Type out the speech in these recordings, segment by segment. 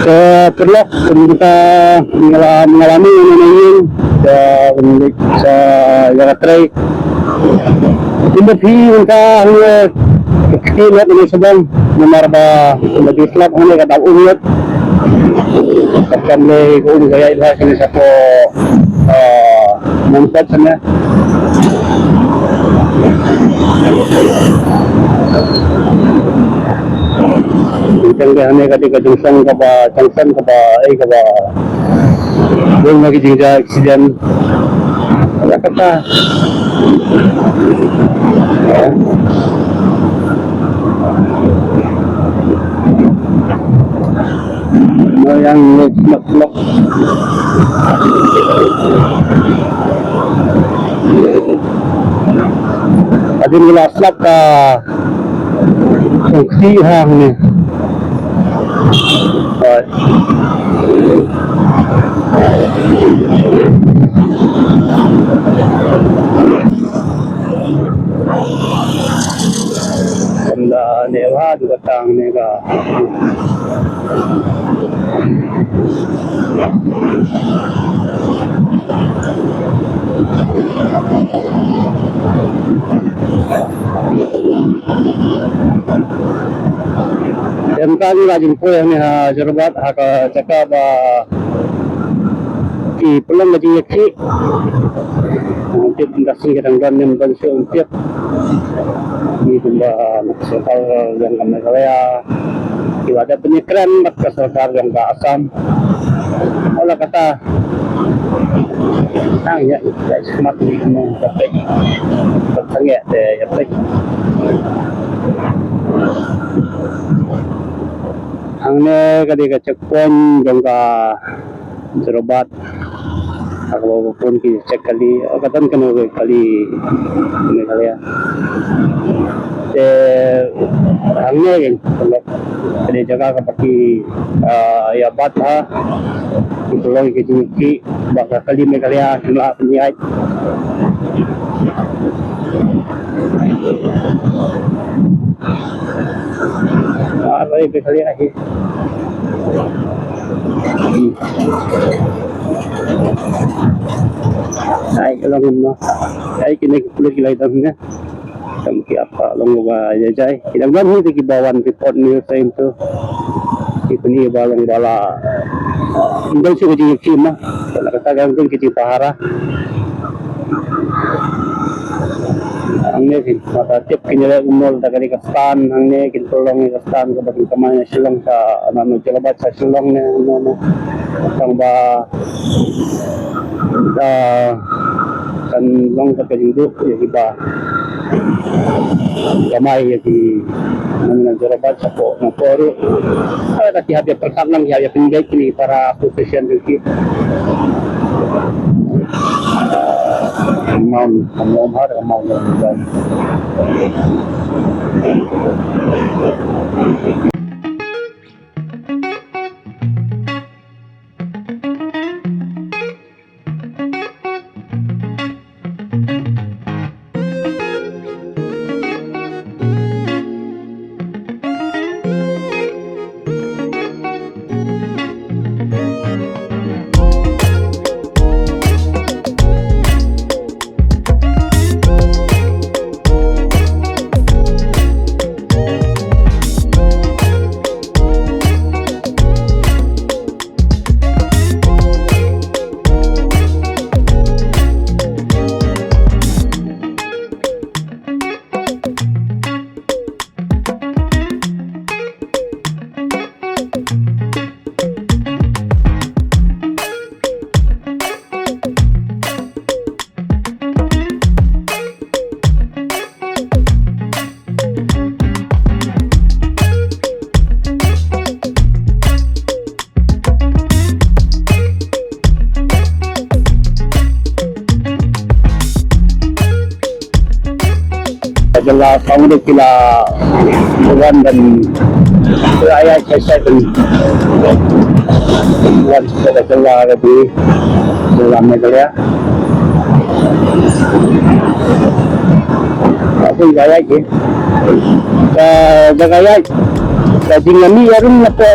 Perlu kita mengalami ini sa Jorabat. Hindi kita kilat ini sedang memarba lebih slap hanya kata umat. Kami kung gaya ilah kini sa po manfaat sana. Hanya ketika jungsan kaba belum lagi jika aksiden ada kata yang nak ada nila slap ka fungsi hang ni. Kanda newa juga tang nega. Yang kali rajin po yang Jorabat haka jaka ba di pelang lagi jingiakhih untuk industri kadang-kadang yang berhasil untuk ini juga masyarakat yang kami kaya ada penyekran masyarakat yang ke Asam olah kata ya semat ini sampai tersanggah ya baik hangnya ketika checkpoint yang ke Jorabat aku pun cek kali katan kena kali ini kali ya hangnya kan kalau ada jaga kapaki iaid itu lagi ke jingiakhih bakal kali me kali ya jumlah iaid lagi ke kali akhir ay lang mo ay kinikupulot kilay tamnya tamki apa long ba jajay kinagdan hindi kibawan report niyo sa into itu ni balong bala hindi siya jingiakhih ma wala katagang dun kiti pahara ang nekin matatip kinila umol tagali kastan ang nekin tulong ni kastan kapag kamanya silong sa ano Jorabat sa silong na ano ang ba kan long sa kalinduk yung iba kamay yung Jorabat sa po ng poro kasi habya persak lang habya pinigay kini para posisyon yung mau har mau dan adalah kamu kila bulan dan ayat saya dan bulan sudah keluar lebih dalam negara. Aku gaya je, jaga ayat. Jadi kami yarun apa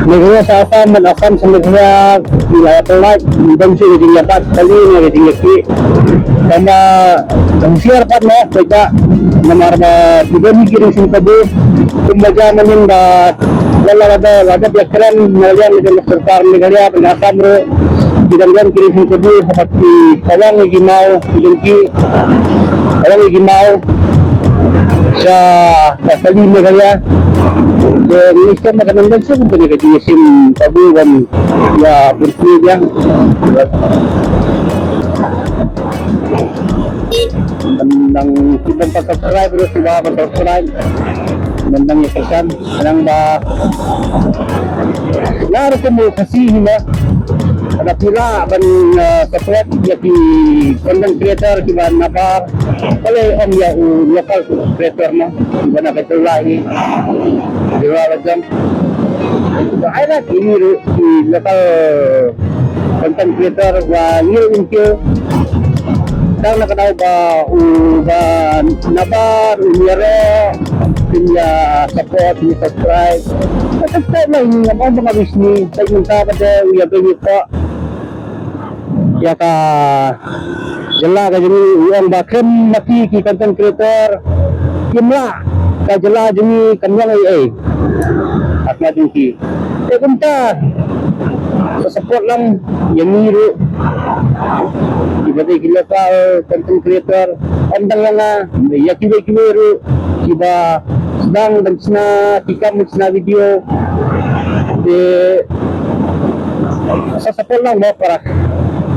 negara sa Asam sa negara wilayah Tlain dan si Jorabat kali ni jingiakhih sama siar pat na pega namar ba dibani kirim sin kabu kumbaga manin ba wala pelakran nalian dengan serta negara pengasam ro bidanggan kirim sin kabu seperti kawang lagi mau jengki kawang lagi mau sa kali negara minister na kanang sa kung pwede ka sim tabugan ya bersih dia tentang kita subscribe terus kita subscribe tentang ikan kadang ba laro ko mo kasi na ada pula ban subscribe jadi content creator kiba nabar kale om ya local creator na kiba na betul lagi Jorabat jam. Ada ini local content creator wa ngil tang nakadaw ba nabar unyara pinya support ni subscribe lang ang mga wish ni tayo ta pada uya bengi pa jaka jela ka jeni uang bakam mati ki content creator kimla ka jela jeni kanyang ai asma jengki kunta support lang yang niru ibadah gila ka content creator andang nga ya kiwei ru kiba sedang dan sina tikam sina video de sa support lang mo para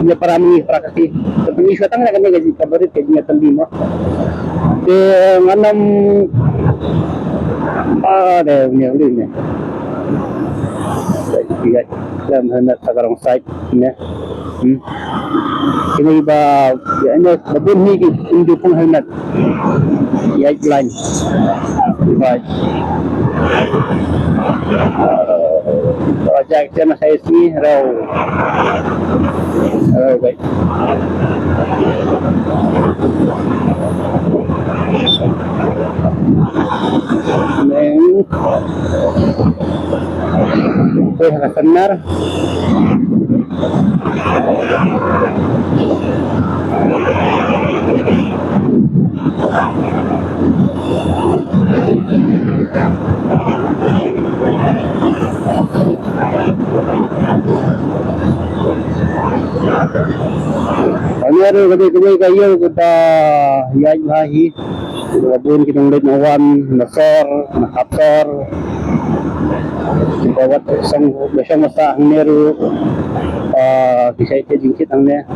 niya para mini para kasi tapi siya tang na kanya gaji kabarit kay niya talima de nganam de niya ulit niya iya dalam hendak sekarang site ya ini ba ya ini babun ni induk pun hendak iaid line baik project saya saya sini raw baik senar Ano gabay kayo kita iaid wabun kinong late na wan nasor nakapsor bawat isang besyang masa ang meru kisah itu jingkit ang ne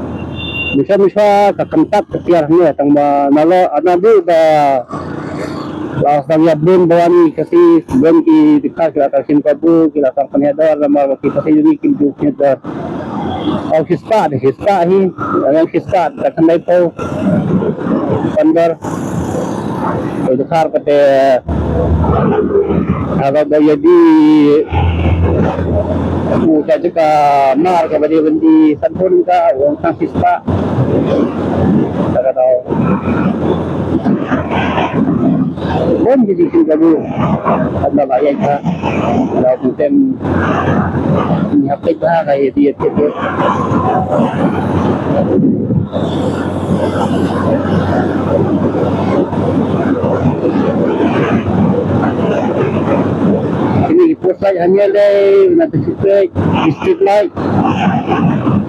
bisa kakentat ketiar ne tang nalo anadu da laos tang yabun bawani kasi ben ki dikha kila kasim kabu kila tang penedar nama kita sendiri kim juknya au hispa hi ang hispa takandai po pandar udhar kate agak jadi muka juga mar ke badi bendi sanpun ka wong sang hispa tak tahu pun jadi singkabu ada layak ka kalau bukan nyapit lah kayak dia gitu ini post light hanya deh nanti street light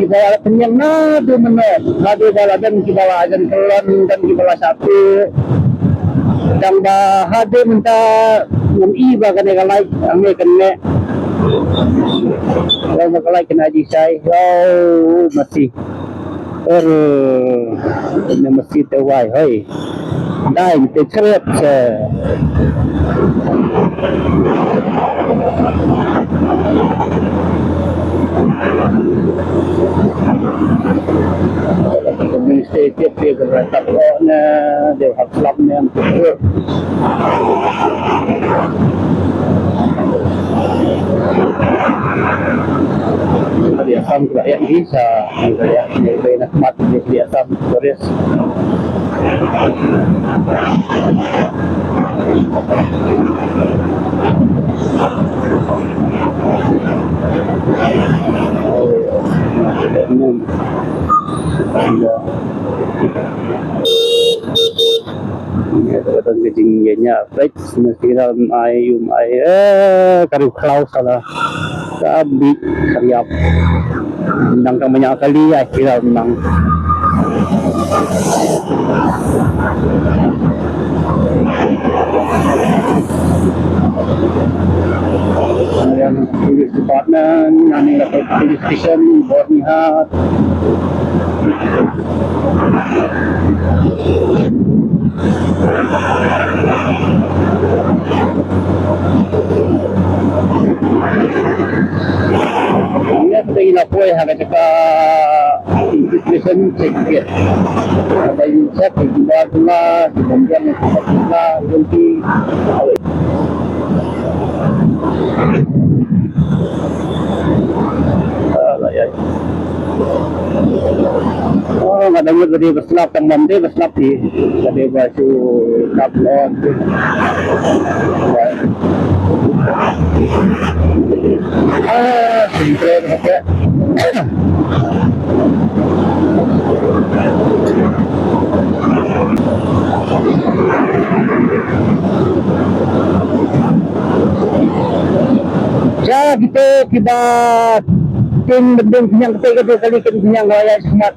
kita ada penyang nado menit nado baladan kita ajan kelan dan kita satu dan bahade minta iba kan yang light ame kene kalau nak light kena disai masih ini masih terwai hoi dai tercerep Komisi tiap dia berasal na dia haklam ni am dia asam rakyat bisa rakyat ni nak mat dia asam beres Kadang kejingnya baik mesti dalam air kari klau salah kabi kariap nang banyak kali ya kira nang yang police department yang dapat police station buat lihat ini sudah ilapoy harga jaka investigation check ya ada yang check dibuat lah kemudian lah nanti ya oh kadang tadi berselap teman dia berselap di tadi baju kablon simple pakai ya gitu kita tim bendung sinyang ketiga kali kita sinyang raya semat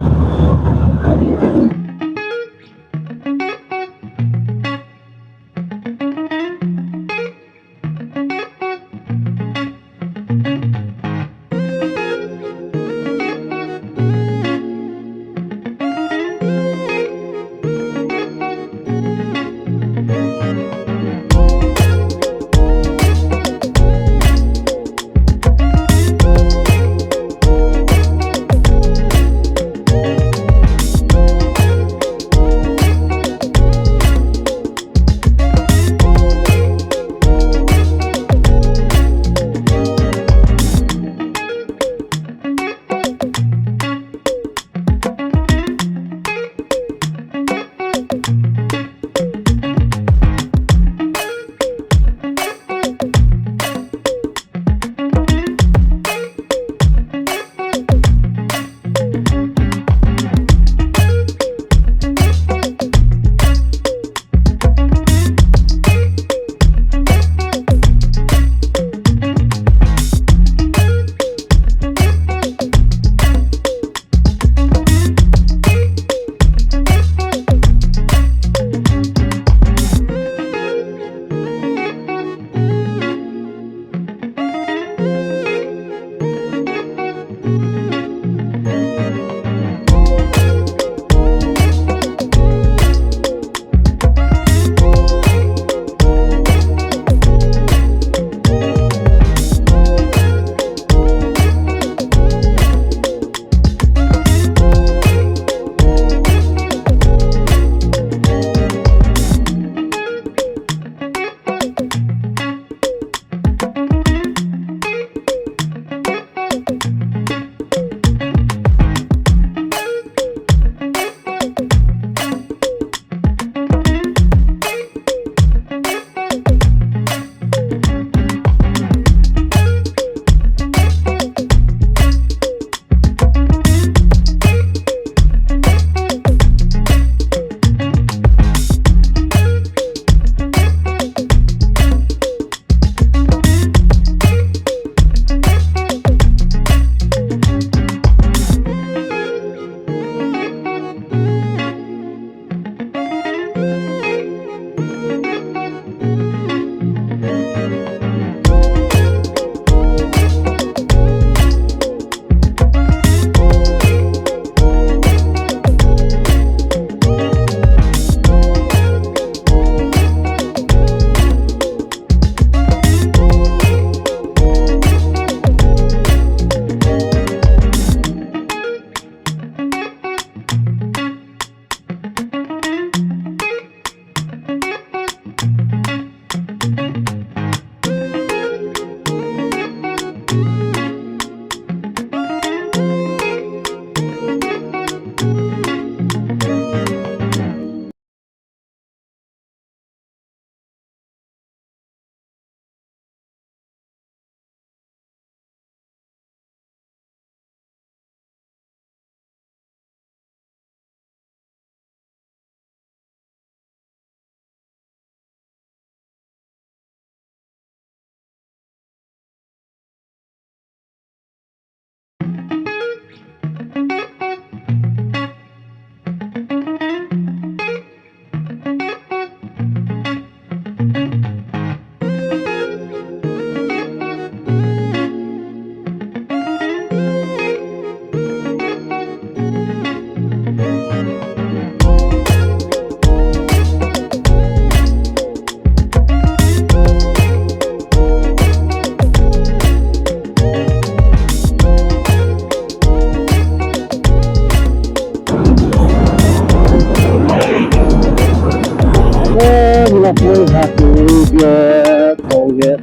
Ôi ha tôi biết tôi biết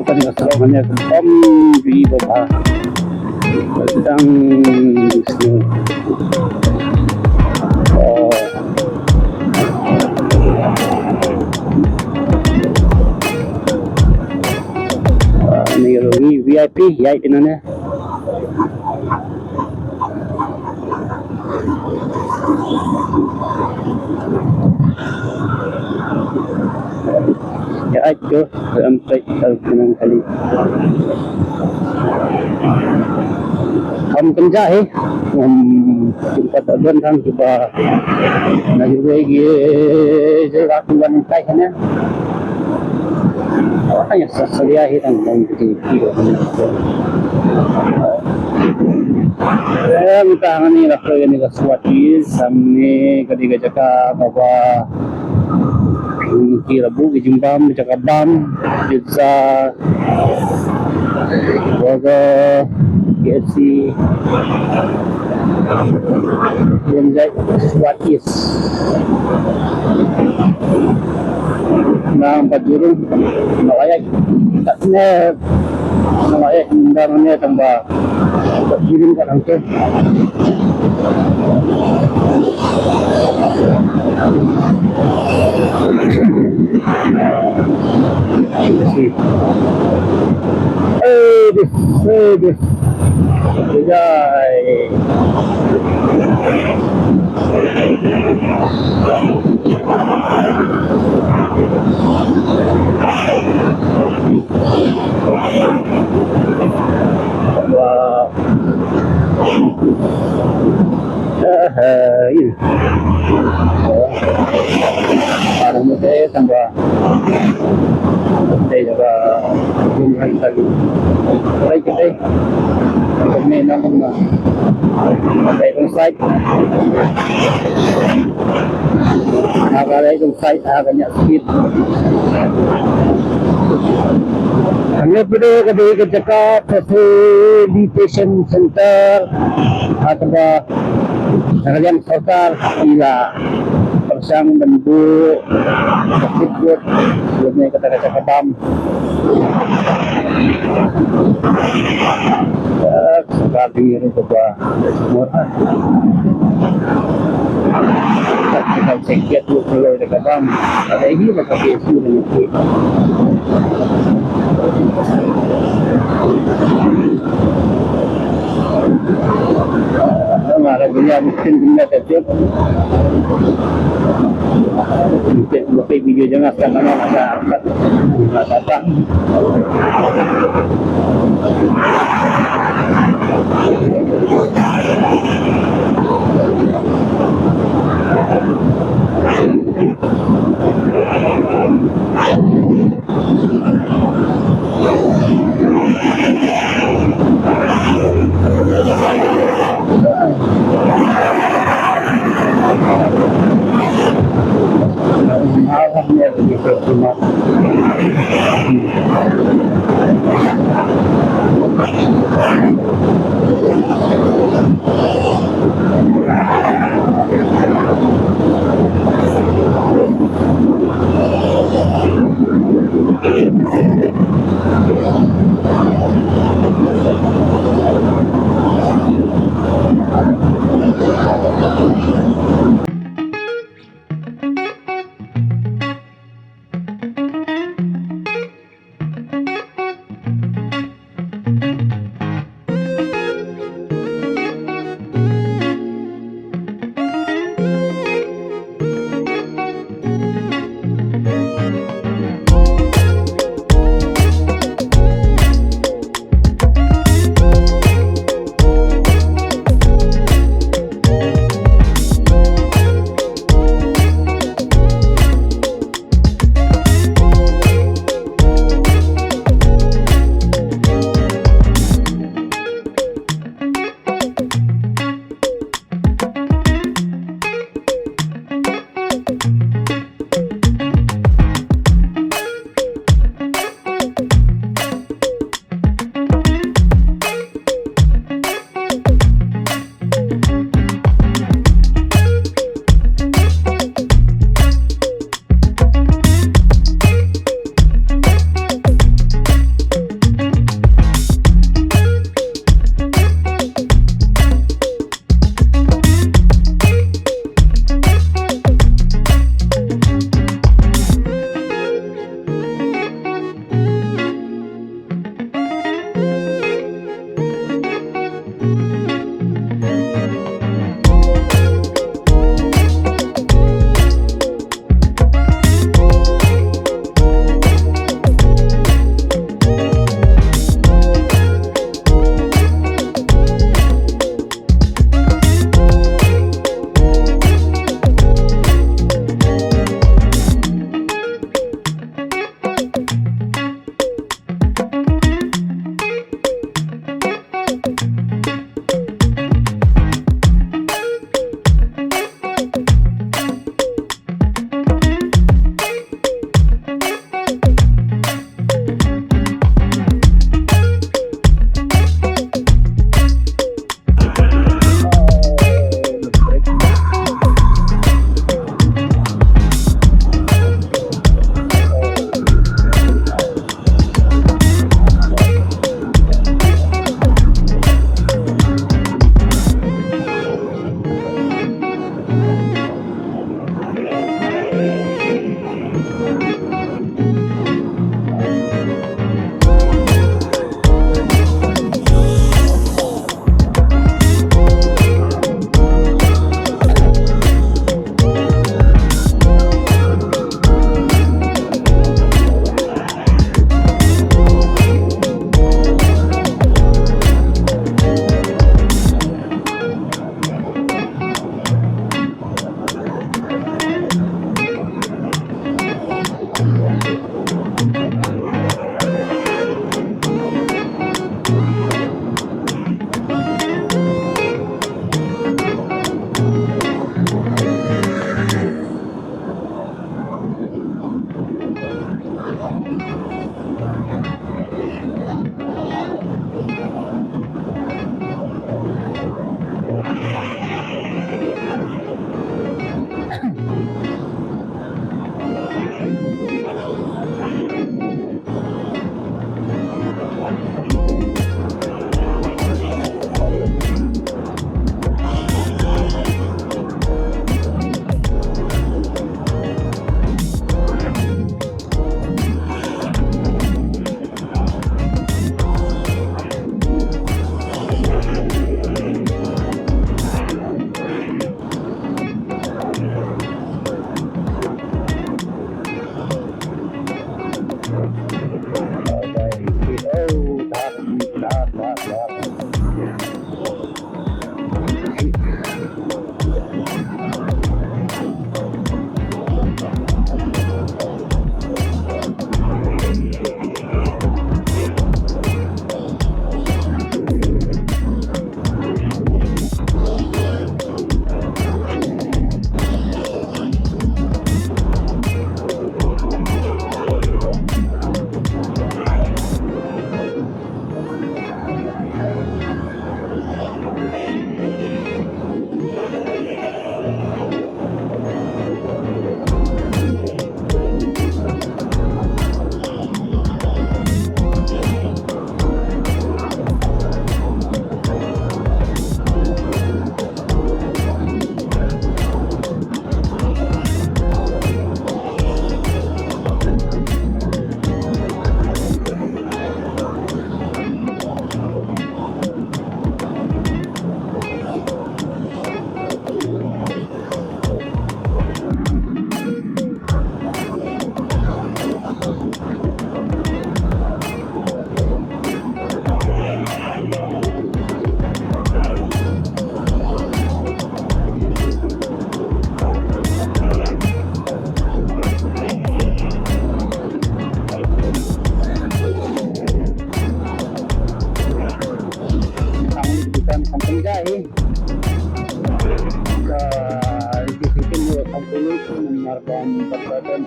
cái này sao mà nhớ không vì bộ ba đang này rồi VIP vậy thì nó nè iaid ke sampai Terminal kali हम penjahit jumpa tuan kan kita nak lagi jarak tuan kai sana awaknya sesuai hilang dan video minta ni lah ni sesuatu samne kadiga jaka bahwa kira bugi jimbam jaka bam pizza burger KFC dan what is na 4 euro nalayak taknya nalayak indarnya tambah kirim ka lang to this guy wow ini ada mudah tambah đây là dùng hành tầng đây cái đây cái này nó không đây trong site aga đây trong site aga nhận speed hanya pada kedai jaka facilitation center atau kerjaan sosial ila persang bentuk ikut sebelumnya kata-kata kabam sekali ini coba murah kita cek dulu kalau ada kabam ada ini pakai isu dan itu हमारा दुनिया मुश्किल दुनिया करते lebih video jangan karena ada apa Alhamdulillah begitu cuma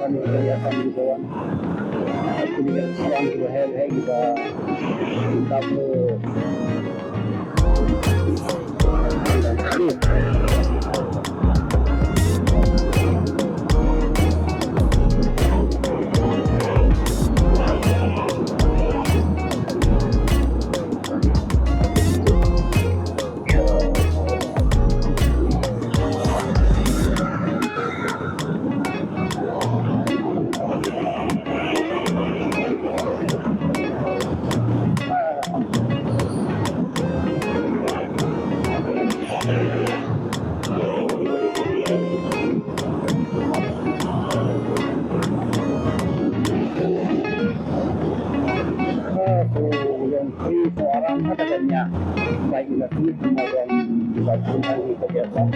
bawan kegiatan di bawan aku di siang juga hari juga kamu yang free seorang katanya baik lagi semua yang dilakukan di kegiatan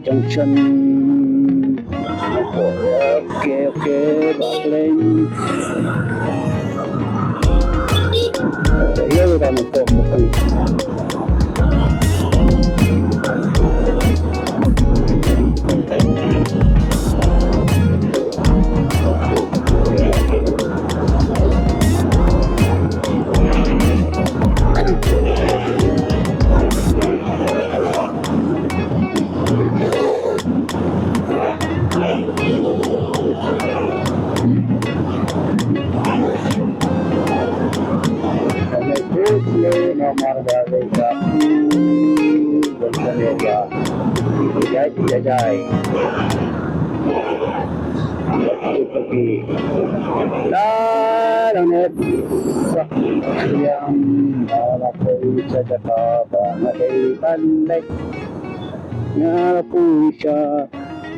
junction oke tlain ya udah nonton nomor dari iaid pergi net yang malapui jaka bangai pandai malapui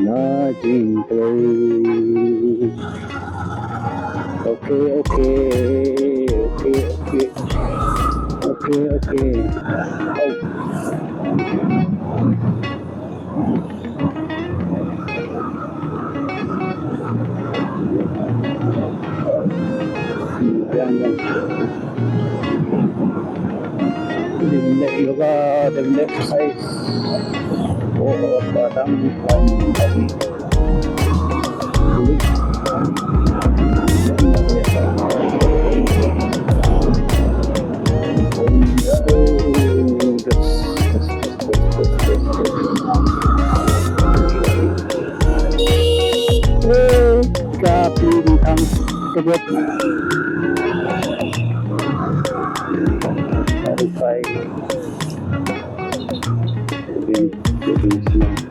na jingiakhih okay yoga dan exercise kadang tadi ang ticket. Verify. Okay, settings lang.